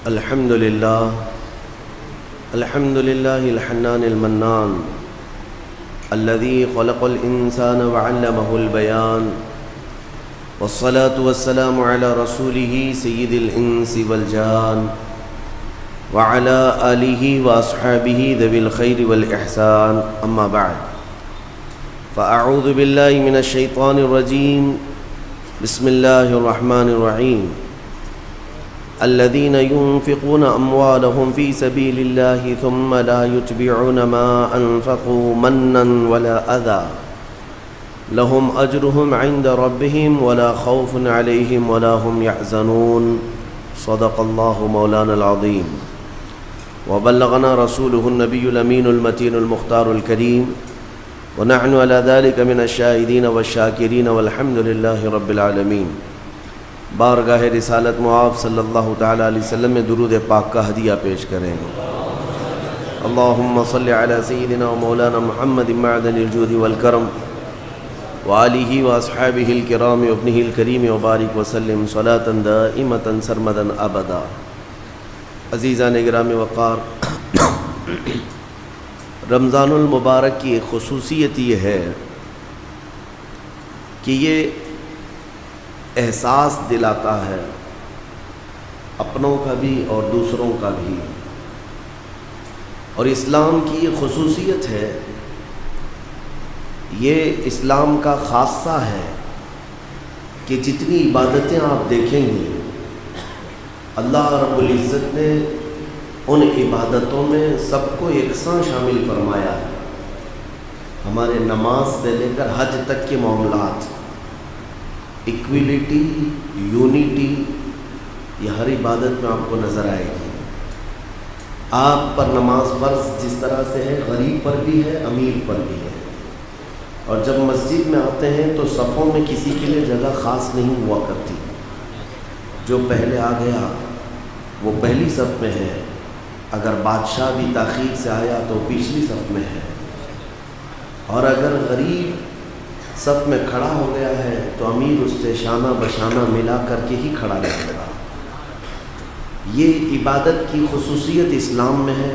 الحمد لله الحنان المنان الذي خلق الإنسان وعلمه البيان، والصلاة والسلام على رسوله سيد الإنس والجان وعلى آله وأصحابه ذوي الخير والإحسان، أما بعد فأعوذ بالله من الشيطان الرجيم، بسم الله الرحمن الرحيم. الذين ينفقون أموالهم في سبيل الله ثم لا يتبعون ما أنفقوا منا ولا أذى لهم أجرهم عند ربهم ولا خوف عليهم ولا هم يحزنون. صدق الله مولانا العظيم وبلغنا رسوله النبي الأمين المتين المختار الكريم، ونحن على ذلك من الشاهدين والشاكرين والحمد لله رب العالمين. بارگاہ رسالت معاب صلی اللہ تعالیٰ علیہ وسلم میں درود پاک کا ہدیہ پیش کریں. اللہم صلی علی سیدنا و مولانا محمد معدن الجود والکرم وآلہ واصحابہ الکرام وابنہ الکریم وبارک وسلم صلاة دائمة سرمدا ابدا. عزیزان گرامی وقار، رمضان المبارک کی ایک خصوصیت یہ ہے کہ یہ احساس دلاتا ہے اپنوں کا بھی اور دوسروں کا بھی. اور اسلام کی یہ خصوصیت ہے، یہ اسلام کا خاصہ ہے کہ جتنی عبادتیں آپ دیکھیں گے اللہ رب العزت نے ان عبادتوں میں سب کو یکساں شامل فرمایا ہے. ہمارے نماز سے لے کر حج تک کے معاملات، ایکویلٹی، یونٹی، یہ ہر عبادت میں آپ کو نظر آئے گی. آپ پر نماز فرض جس طرح سے ہے، غریب پر بھی ہے، امیر پر بھی ہے. اور جب مسجد میں آتے ہیں تو صفوں میں کسی کے لیے جگہ خاص نہیں ہوا کرتی. جو پہلے آ گیا وہ پہلی صف میں ہے، اگر بادشاہ بھی تاخیر سے آیا تو پچھلی صف میں ہے، اور اگر غریب صف میں کھڑا ہو گیا ہے تو امیر اس سے شانہ بشانہ ملا کر کے ہی کھڑا رہے گا. یہ عبادت کی خصوصیت اسلام میں ہے.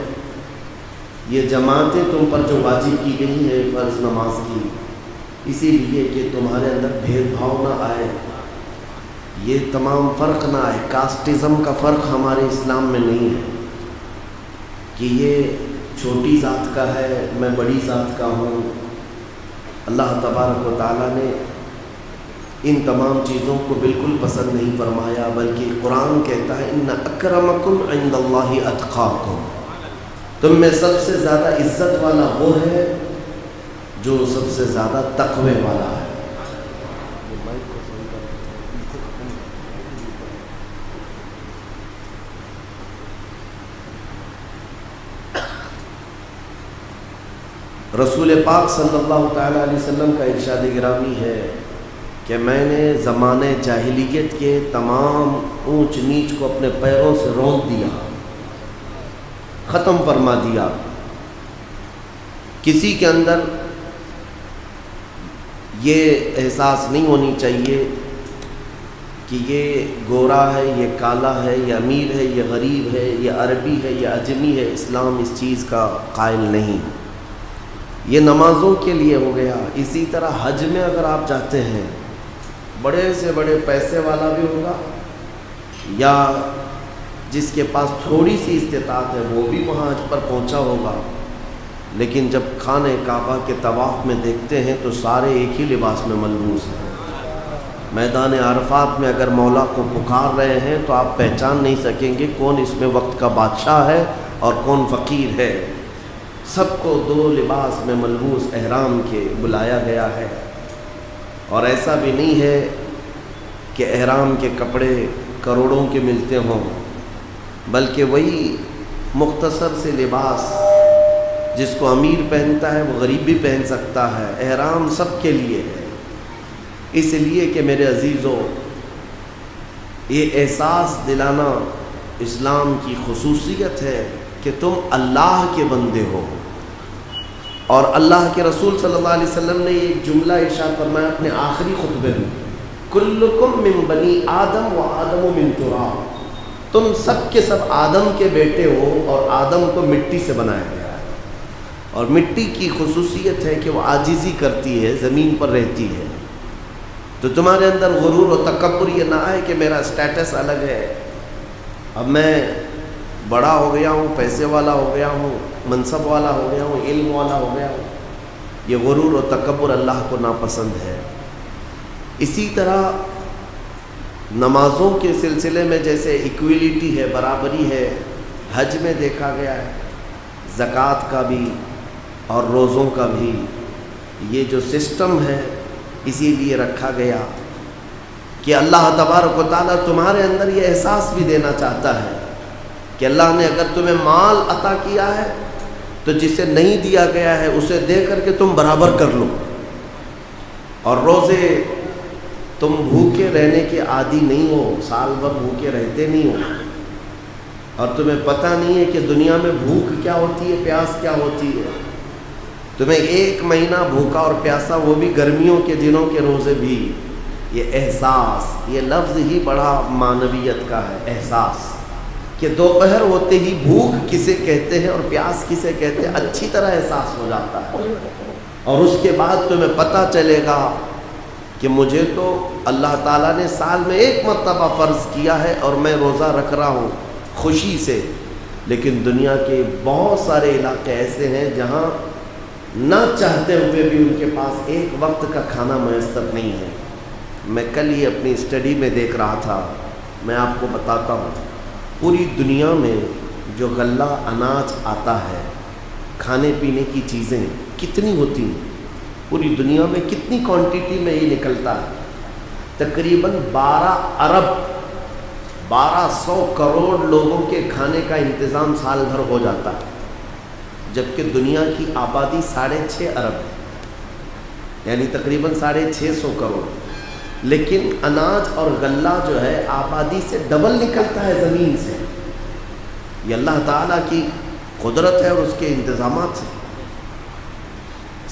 یہ جماعتیں تم پر جو واجب کی گئی ہیں فرض نماز کی، اسی لیے کہ تمہارے اندر بھید بھاؤ نہ آئے، یہ تمام فرق نہ آئے. کاسٹزم کا فرق ہمارے اسلام میں نہیں ہے کہ یہ چھوٹی ذات کا ہے، میں بڑی ذات کا ہوں. اللہ تبارک و تعالیٰ نے ان تمام چیزوں کو بالکل پسند نہیں فرمایا، بلکہ قرآن کہتا ہے ان اکرمکم عند اللہ اتقاکم، تم میں سب سے زیادہ عزت والا وہ ہے جو سب سے زیادہ تقوی والا ہے. رسول پاک صلی اللہ تعالیٰ علیہ وسلم کا ارشاد گرامی ہے کہ میں نے زمانے جاہلیت کے تمام اونچ نیچ کو اپنے پیروں سے رونت دیا، ختم فرما دیا. کسی کے اندر یہ احساس نہیں ہونی چاہیے کہ یہ گورا ہے، یہ کالا ہے، یہ امیر ہے، یہ غریب ہے، یہ عربی ہے، یہ اجمی ہے. اسلام اس چیز کا قائل نہیں. یہ نمازوں کے لیے ہو گیا. اسی طرح حج میں اگر آپ جاتے ہیں، بڑے سے بڑے پیسے والا بھی ہوگا یا جس کے پاس تھوڑی سی استطاعت ہے وہ بھی وہاں حج پر پہنچا ہوگا، لیکن جب خانہ کعبہ کے طواف میں دیکھتے ہیں تو سارے ایک ہی لباس میں ملبوس ہیں. میدان عرفات میں اگر مولا کو پکار رہے ہیں تو آپ پہچان نہیں سکیں گے کون اس میں وقت کا بادشاہ ہے اور کون فقیر ہے. سب کو دو لباس میں ملبوس احرام کے بلایا گیا ہے. اور ایسا بھی نہیں ہے کہ احرام کے کپڑے کروڑوں کے ملتے ہوں، بلکہ وہی مختصر سے لباس جس کو امیر پہنتا ہے وہ غریب بھی پہن سکتا ہے. احرام سب کے لیے ہے. اس لیے کہ میرے عزیزو، یہ احساس دلانا اسلام کی خصوصیت ہے کہ تم اللہ کے بندے ہو. اور اللہ کے رسول صلی اللہ علیہ وسلم نے ایک جملہ ارشاد فرمایا اپنے آخری خطبے میں، کلکم من بنی آدم و آدم من تراب، تم سب کے سب آدم کے بیٹے ہو اور آدم کو مٹی سے بنایا گیا ہے، اور مٹی کی خصوصیت ہے کہ وہ عاجزی کرتی ہے، زمین پر رہتی ہے۔ تو تمہارے اندر غرور و تکبر یہ نہ آئے کہ میرا سٹیٹس الگ ہے، اب میں بڑا ہو گیا ہوں، پیسے والا ہو گیا ہوں، منصب والا ہو گیا ہوں، علم والا ہو گیا ہوں۔ یہ غرور و تکبر اللہ کو ناپسند ہے۔ اسی طرح نمازوں کے سلسلے میں جیسے ایکویلٹی ہے، برابری ہے، حج میں دیکھا گیا ہے، زکوٰۃ کا بھی اور روزوں کا بھی یہ جو سسٹم ہے اسی لیے رکھا گیا کہ اللہ تبارک و تعالیٰ تمہارے اندر یہ احساس بھی دینا چاہتا ہے کہ اللہ نے اگر تمہیں مال عطا کیا ہے تو جسے نہیں دیا گیا ہے اسے دے کر کے تم برابر کر لو، اور روزے تم بھوکے رہنے کے عادی نہیں ہو، سال بھر بھوکے رہتے نہیں ہو، اور تمہیں پتہ نہیں ہے کہ دنیا میں بھوک کیا ہوتی ہے، پیاس کیا ہوتی ہے۔ تمہیں 1 مہینہ بھوکا اور پیاسا، وہ بھی گرمیوں کے دنوں کے روزے بھی، یہ احساس، یہ لفظ ہی بڑا معنویت کا ہے، احساس، کہ دوپہر ہوتے ہی بھوک کسے کہتے ہیں اور پیاس کسے کہتے ہیں اچھی طرح احساس ہو جاتا ہے، اور اس کے بعد تمہیں پتہ چلے گا کہ مجھے تو اللہ تعالیٰ نے سال میں 1 مرتبہ فرض کیا ہے اور میں روزہ رکھ رہا ہوں خوشی سے، لیکن دنیا کے بہت سارے علاقے ایسے ہیں جہاں نہ چاہتے ہوئے بھی ان کے پاس 1 وقت کا کھانا میسر نہیں ہے۔ میں کل ہی اپنی اسٹڈی میں دیکھ رہا تھا، میں آپ کو بتاتا ہوں، پوری دنیا میں جو غلہ اناج آتا ہے، کھانے پینے کی چیزیں کتنی ہوتی ہیں، پوری دنیا میں کتنی کوانٹٹی میں یہ نکلتا ہے، تقریباً 1200 کروڑ لوگوں کے کھانے کا انتظام سال بھر ہو جاتا ہے، جبکہ دنیا کی آبادی 6.5 ارب ہے، یعنی تقریباً 650 کروڑ، لیکن اناج اور غلہ جو ہے آبادی سے ڈبل نکلتا ہے زمین سے۔ یہ اللہ تعالیٰ کی قدرت ہے اور اس کے انتظامات سے۔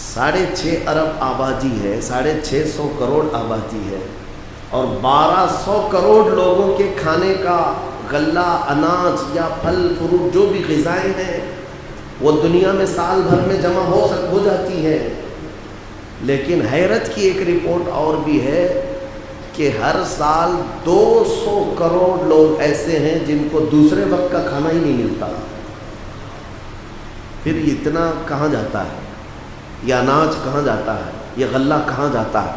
6.5 ارب آبادی ہے، 650 کروڑ آبادی ہے، اور 1200 کروڑ لوگوں کے کھانے کا غلہ، اناج یا پھل فروٹ جو بھی غذائیں ہیں وہ دنیا میں سال بھر میں جمع ہو جاتی ہے۔ لیکن حیرت کی ایک رپورٹ اور بھی ہے کہ ہر سال 200 کروڑ لوگ ایسے ہیں جن کو دوسرے وقت کا کھانا ہی نہیں ملتا۔ پھر اتنا کہاں جاتا ہے؟ یہ اناج کہاں جاتا ہے؟ یہ غلہ کہاں جاتا ہے؟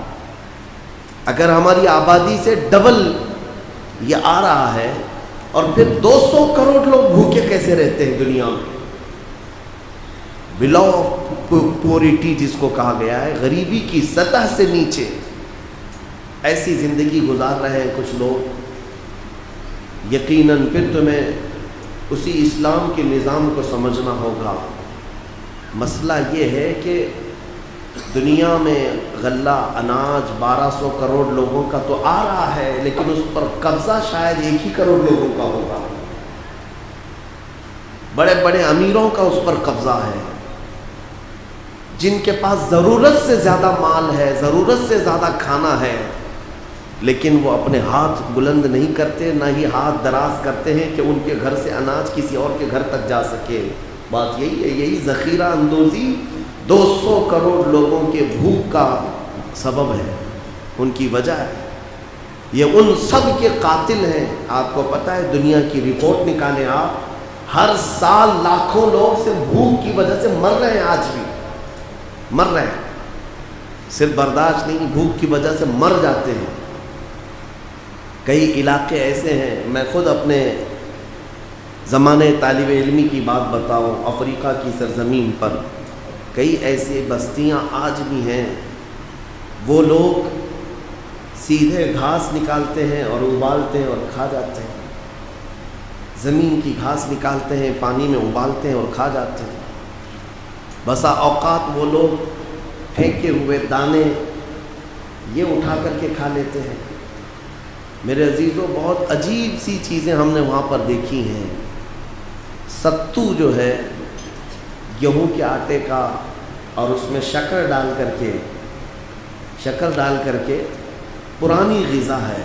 اگر ہماری آبادی سے ڈبل یہ آ رہا ہے، اور پھر 200 کروڑ لوگ بھوکے کیسے رہتے ہیں دنیا میں؟ بلو آف پوریٹی جس کو کہا گیا ہے، غریبی کی سطح سے نیچے ایسی زندگی گزار رہے ہیں کچھ لوگ۔ یقیناً پھر تمہیں اسی اسلام کے نظام کو سمجھنا ہوگا۔ مسئلہ یہ ہے کہ دنیا میں غلہ اناج 1200 کروڑ لوگوں کا تو آ رہا ہے، لیکن اس پر قبضہ شاید 1 ہی کروڑ لوگوں کا ہوگا، بڑے بڑے امیروں کا اس پر قبضہ ہے، جن کے پاس ضرورت سے زیادہ مال ہے، ضرورت سے زیادہ کھانا ہے، لیکن وہ اپنے ہاتھ بلند نہیں کرتے، نہ ہی ہاتھ دراز کرتے ہیں کہ ان کے گھر سے اناج کسی اور کے گھر تک جا سکے۔ بات یہی ہے، یہی ذخیرہ اندوزی 200 کروڑ لوگوں کے بھوک کا سبب ہے، ان کی وجہ ہے۔ یہ ان سب کے قاتل ہیں۔ آپ کو پتہ ہے، دنیا کی رپورٹ نکالیں آپ، ہر سال لاکھوں لوگ صرف بھوک کی وجہ سے مر رہے ہیں، آج بھی مر رہے ہیں، صرف برداشت نہیں، بھوک کی وجہ سے مر جاتے ہیں۔ کئی علاقے ایسے ہیں، میں خود اپنے زمانے طالب علمی کی بات بتاؤں، افریقہ کی سرزمین پر کئی ایسی بستیاں آج بھی ہیں، وہ لوگ سیدھے گھاس نکالتے ہیں اور ابالتے ہیں اور کھا جاتے ہیں، زمین کی گھاس نکالتے ہیں، پانی میں ابالتے ہیں اور کھا جاتے ہیں۔ بسا اوقات وہ لوگ پھینکے ہوئے دانے یہ اٹھا کر کے کھا لیتے ہیں۔ میرے عزیزوں، بہت عجیب سی چیزیں ہم نے وہاں پر دیکھی ہیں۔ ستو جو ہے گیہوں کے آٹے کا، اور اس میں شکر ڈال کر کے پرانی غذا ہے،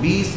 $20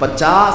50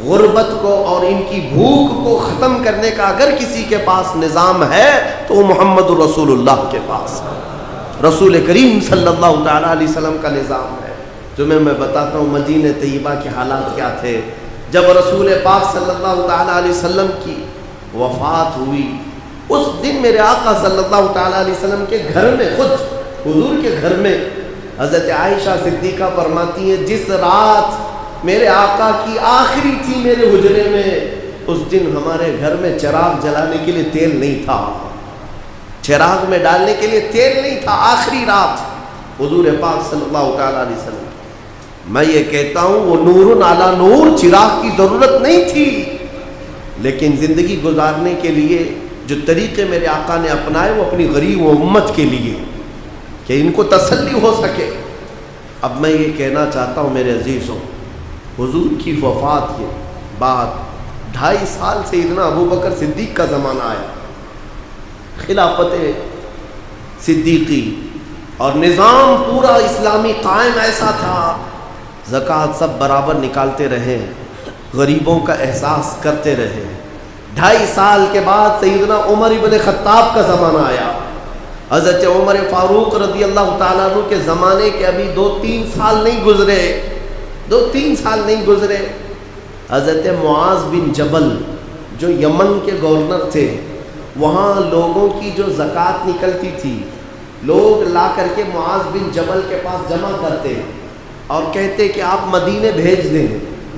غربت کو اور ان کی بھوک کو ختم کرنے کا اگر کسی کے پاس نظام ہے تو وہ محمد رسول اللہ کے پاس ہے، رسول کریم صلی اللہ تعالیٰ علیہ وسلم کا نظام ہے۔ تمہیں میں بتاتا ہوں مدینہ طیبہ کے حالات کیا تھے جب رسول پاک صلی اللہ تعالیٰ علیہ وسلم کی وفات ہوئی۔ اس دن میرے آقا صلی اللہ تعالیٰ علیہ وسلم کے گھر میں، خود حضور کے گھر میں، حضرت عائشہ صدیقہ فرماتی ہیں جس رات میرے آقا کی آخری تھی میرے حجرے میں، اس دن ہمارے گھر میں چراغ جلانے کے لیے تیل نہیں تھا، چراغ میں ڈالنے کے لیے تیل نہیں تھا۔ آخری رات حضور پاک صلی اللہ تعالیٰ علیہ وسلم، میں یہ کہتا ہوں وہ نور علی نور، چراغ کی ضرورت نہیں تھی، لیکن زندگی گزارنے کے لیے جو طریقے میرے آقا نے اپنائے وہ اپنی غریب و امت کے لیے کہ ان کو تسلی ہو سکے۔ اب میں یہ کہنا چاہتا ہوں میرے عزیزوں، حضور کی وفات کے بعد 2.5 سال سیدنا ابو بکر صدیق کا زمانہ آیا، خلافت صدیقی اور نظام پورا اسلامی قائم ایسا تھا، زکوٰۃ سب برابر نکالتے رہے، غریبوں کا احساس کرتے رہے۔ 2.5 سال کے بعد سیدنا عمر ابن خطاب کا زمانہ آیا، حضرت عمر فاروق رضی اللہ تعالیٰ عنہ کے زمانے کے ابھی 2-3 سال نہیں گزرے، 2-3 سال نہیں گزرے، حضرت معاذ بن جبل جو یمن کے گورنر تھے، وہاں لوگوں کی جو زکوٰۃ نکلتی تھی لوگ لا کر کے معاذ بن جبل کے پاس جمع کرتے اور کہتے کہ آپ مدینے بھیج دیں،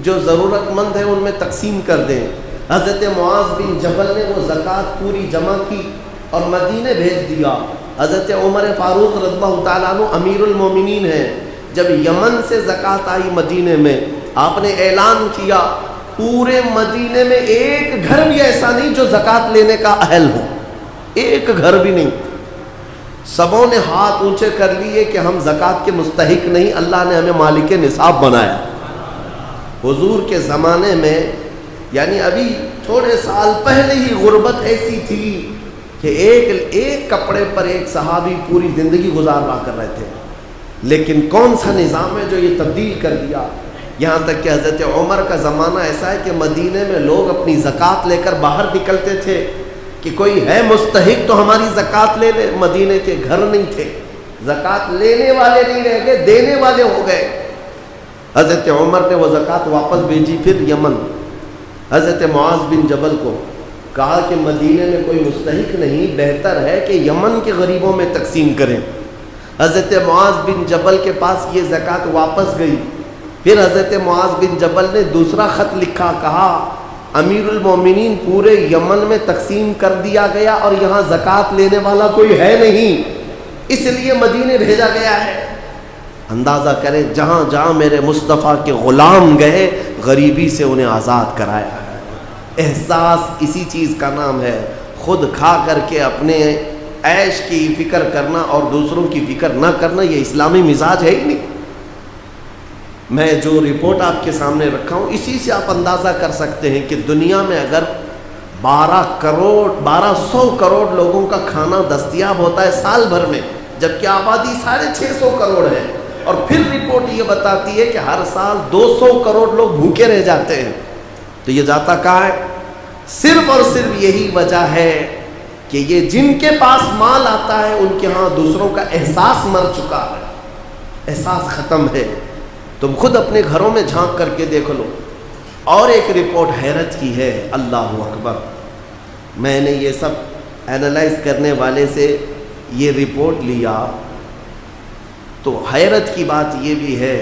جو ضرورت مند ہیں ان میں تقسیم کر دیں۔ حضرت معاذ بن جبل نے وہ زکوٰۃ پوری جمع کی اور مدینے بھیج دیا۔ حضرت عمر فاروق رضی اللہ تعالیٰ عنہ امیر المومنین ہیں، جب یمن سے زکوٰۃ آئی مدینے میں، آپ نے اعلان کیا پورے مدینے میں ایک گھر بھی ایسا نہیں جو زکوٰۃ لینے کا اہل ہو، ایک گھر بھی نہیں۔ سبوں نے ہاتھ اونچے کر لیے کہ ہم زکوٰۃ کے مستحق نہیں، اللہ نے ہمیں مالک نصاب بنایا۔ حضور کے زمانے میں یعنی ابھی تھوڑے سال پہلے ہی غربت ایسی تھی کہ ایک کپڑے پر ایک صحابی پوری زندگی گزار رہا کر رہے تھے، لیکن کون سا نظام ہے جو یہ تبدیل کر دیا؟ یہاں تک کہ حضرت عمر کا زمانہ ایسا ہے کہ مدینے میں لوگ اپنی زکوٰۃ لے کر باہر نکلتے تھے کہ کوئی ہے مستحق تو ہماری زکوٰۃ لے لے۔ مدینے کے گھر نہیں تھے، زکوٰۃ لینے والے نہیں رہ گئے، دینے والے ہو گئے۔ حضرت عمر نے وہ زکوٰۃ واپس بھیجی، پھر یمن حضرت معاذ بن جبل کو کہا کہ مدینے میں کوئی مستحق نہیں، بہتر ہے کہ یمن کے غریبوں میں تقسیم کریں۔ حضرت معاذ بن جبل کے پاس یہ زکوٰۃ واپس گئی، پھر حضرت معاذ بن جبل نے دوسرا خط لکھا، کہا امیر المومنین پورے یمن میں تقسیم کر دیا گیا اور یہاں زکوٰۃ لینے والا کوئی ہے نہیں، اس لیے مدینے بھیجا گیا ہے۔ اندازہ کریں جہاں جہاں میرے مصطفیٰ کے غلام گئے غریبی سے انہیں آزاد کرایا ہے۔ احساس اسی چیز کا نام ہے، خود کھا کر کے اپنے عیش کی فکر کرنا اور دوسروں کی فکر نہ کرنا، یہ اسلامی مزاج ہے ہی نہیں۔ میں جو رپورٹ آپ کے سامنے رکھا ہوں اسی سے آپ اندازہ کر سکتے ہیں کہ دنیا میں اگر 1200 کروڑ لوگوں کا کھانا دستیاب ہوتا ہے سال بھر میں، جبکہ آبادی 650 کروڑ ہے، اور پھر رپورٹ یہ بتاتی ہے کہ ہر سال 200 کروڑ لوگ بھوکے رہ جاتے ہیں، تو یہ جاتا کہاں ہے؟ صرف اور صرف یہی وجہ ہے کہ یہ جن کے پاس مال آتا ہے ان کے ہاں دوسروں کا احساس مر چکا ہے، احساس ختم ہے۔ تم خود اپنے گھروں میں جھانک کر کے دیکھ لو۔ اور ایک رپورٹ حیرت کی ہے، اللہ اکبر، میں نے یہ سب اینالائز کرنے والے سے یہ رپورٹ لیا تو حیرت کی بات یہ بھی ہے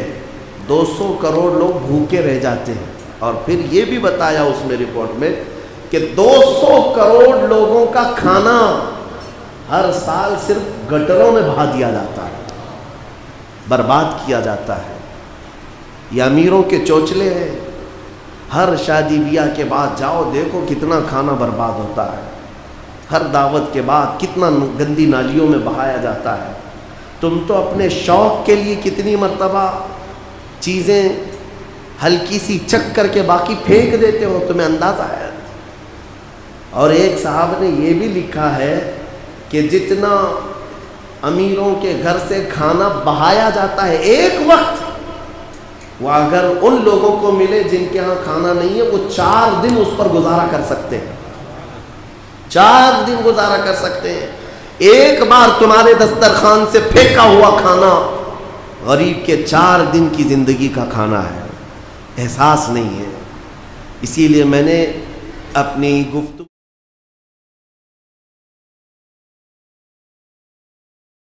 200 کروڑ لوگ بھوکے رہ جاتے ہیں، اور پھر یہ بھی بتایا اس میں رپورٹ میں کہ 200 کروڑ لوگوں کا کھانا ہر سال صرف گٹروں میں بہا دیا جاتا ہے، برباد کیا جاتا ہے۔ یہ امیروں کے چوچلے ہیں، ہر شادی بیاہ کے بعد جاؤ دیکھو کتنا کھانا برباد ہوتا ہے، ہر دعوت کے بعد کتنا گندی نالیوں میں بہایا جاتا ہے۔ تم تو اپنے شوق کے لیے کتنی مرتبہ چیزیں ہلکی سی چک کر کے باقی پھینک دیتے ہو، تمہیں اندازہ ہے۔ اور ایک صاحب نے یہ بھی لکھا ہے کہ جتنا امیروں کے گھر سے کھانا بہایا جاتا ہے ایک وقت، وہ اگر ان لوگوں کو ملے جن کے ہاں کھانا نہیں ہے، وہ 4 دن اس پر گزارا کر سکتے ہیں، 4 دن گزارا کر سکتے ہیں۔ ایک بار تمہارے دسترخوان سے پھینکا ہوا کھانا غریب کے 4 دن کی زندگی کا کھانا ہے، احساس نہیں ہے۔ اسی لیے میں نے اپنی گفتگو